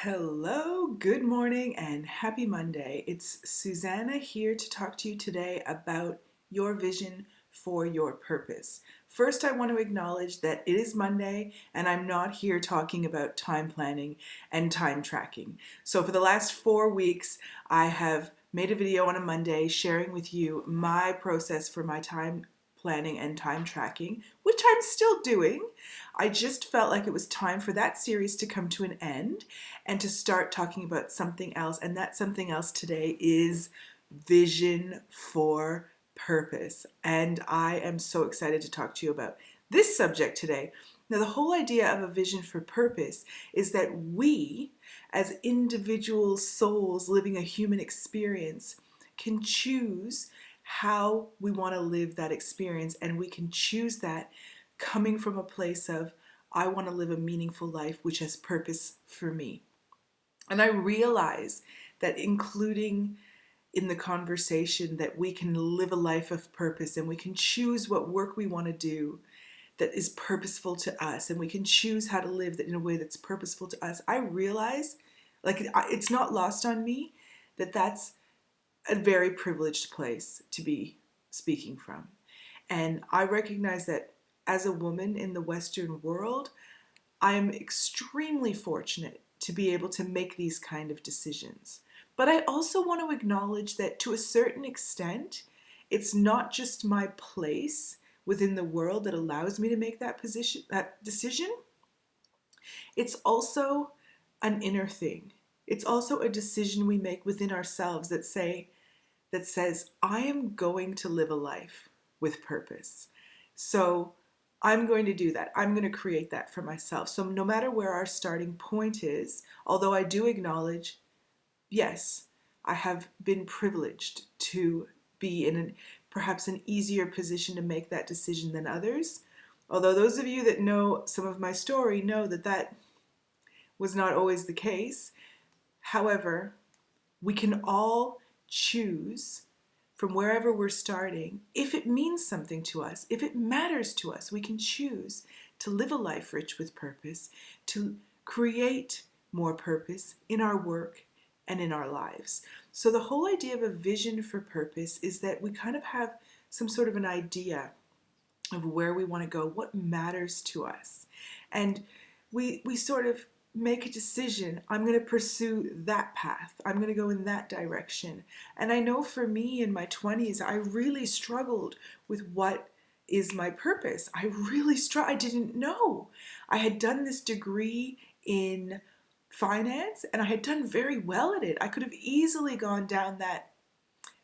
Hello, good morning, and happy Monday. It's Susanna here to talk to you today about your vision for your purpose. First, I want to acknowledge that it is Monday and I'm not here talking about time planning and time tracking. So, for the last 4 weeks, I have made a video on a Monday sharing with you my process for my time planning and time tracking, which I'm still doing. I just felt like it was time for that series to come to an end and to start talking about something else. And that something else today is vision for purpose. And I am so excited to talk to you about this subject today. Now, the whole idea of a vision for purpose is that we, as individual souls living a human experience, can choose how we want to live that experience, and we can choose that coming from a place of, I want to live a meaningful life which has purpose for me. And I realize that including in the conversation that we can live a life of purpose and we can choose what work we want to do that is purposeful to us, and we can choose how to live that in a way that's purposeful to us. I realize, it's not lost on me that that's a very privileged place to be speaking from. And I recognize that as a woman in the Western world, I am extremely fortunate to be able to make these kind of decisions. But I also want to acknowledge that to a certain extent, it's not just my place within the world that allows me to make that decision. It's also an inner thing. It's also a decision we make within ourselves that says, I am going to live a life with purpose. So I'm going to do that. I'm going to create that for myself. So no matter where our starting point is, although I do acknowledge, yes, I have been privileged to be in perhaps an easier position to make that decision than others. Although those of you that know some of my story know that that was not always the case. However, we can all choose from wherever we're starting, if it means something to us, if it matters to us, we can choose to live a life rich with purpose, to create more purpose in our work and in our lives. So the whole idea of a vision for purpose is that we kind of have some sort of an idea of where we want to go, what matters to us. And we sort of make a decision. I'm going to pursue that path. I'm going to go in that direction. And I know for me in my 20s, I really struggled with what is my purpose. I didn't know. I had done this degree in finance and I had done very well at it. I could have easily gone down that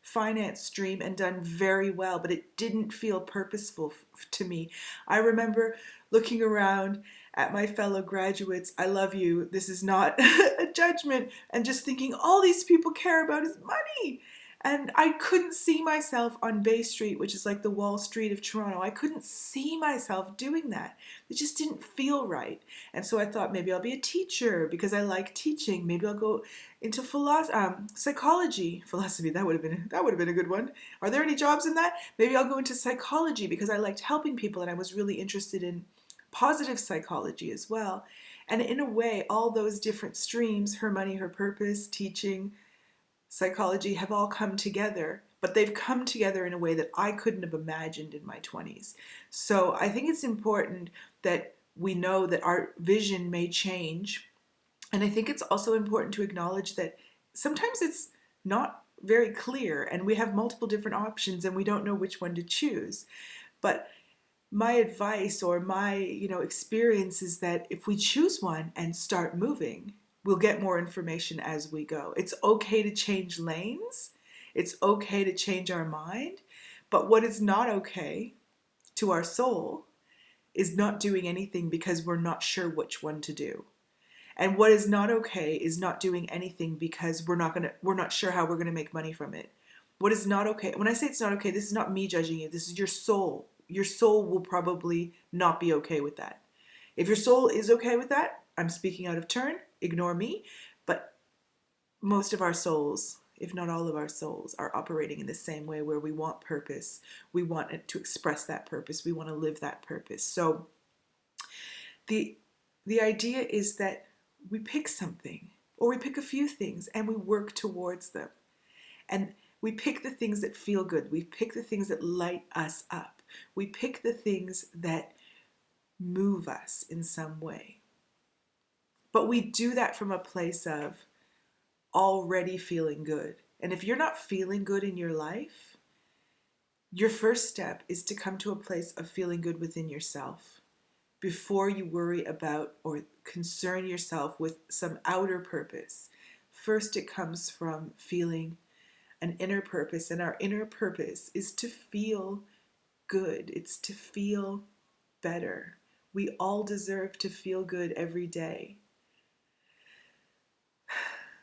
finance stream and done very well, but it didn't feel purposeful to me. I remember looking around at my fellow graduates. I love you. This is not a judgment. And just thinking all these people care about is money. And I couldn't see myself on Bay Street, which is like the Wall Street of Toronto. I couldn't see myself doing that. It just didn't feel right. And so I thought maybe I'll be a teacher because I like teaching. Maybe I'll go into psychology, philosophy. That would have been a good one. Are there any jobs in that? Maybe I'll go into psychology because I liked helping people and I was really interested in positive psychology as well. And in a way, all those different streams, her money, her purpose, teaching, psychology, have all come together, but they've come together in a way that I couldn't have imagined in my 20s. So I think it's important that we know that our vision may change. And I think it's also important to acknowledge that sometimes it's not very clear and we have multiple different options and we don't know which one to choose. But my advice or my experience is that if we choose one and start moving, we'll get more information as we go. It's okay to change lanes. It's okay to change our mind. But what is not okay to our soul is not doing anything because we're not sure which one to do. And what is not okay is not doing anything because we're not sure how we're going to make money from it. What is not okay, when I say it's not okay, this is not me judging you. This is your soul. Your soul will probably not be okay with that. If your soul is okay with that, I'm speaking out of turn, ignore me, but most of our souls, if not all of our souls, are operating in the same way where we want purpose. We want it to express that purpose. We want to live that purpose. So the idea is that we pick something. Or we pick a few things and we work towards them. And we pick the things that feel good. We pick the things that light us up. We pick the things that move us in some way. But we do that from a place of already feeling good. And if you're not feeling good in your life, your first step is to come to a place of feeling good within yourself before you worry about or concern yourself with some outer purpose. First, it comes from feeling an inner purpose, and our inner purpose is to feel good. It's to feel better. We all deserve to feel good every day.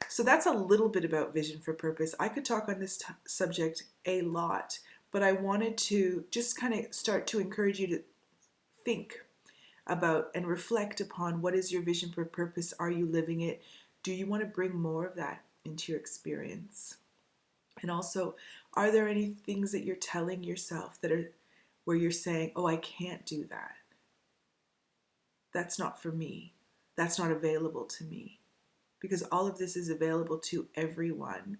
So that's a little bit about vision for purpose. I could talk on this subject a lot, but I wanted to just kind of start to encourage you to think about and reflect upon what is your vision for purpose. Are you living it? Do you want to bring more of that into your experience? And also, are there any things that you're telling yourself that are where you're saying, oh, I can't do that. That's not for me. That's not available to me. Because all of this is available to everyone.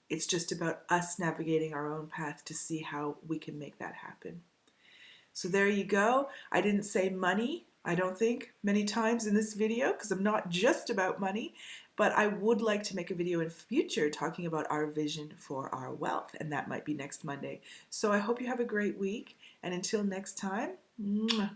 It's just about us navigating our own path to see how we can make that happen. So there you go. I didn't say money, I don't think, many times in this video, because I'm not just about money, but I would like to make a video in future talking about our vision for our wealth, and that might be next Monday. So I hope you have a great week, and until next time, mwah.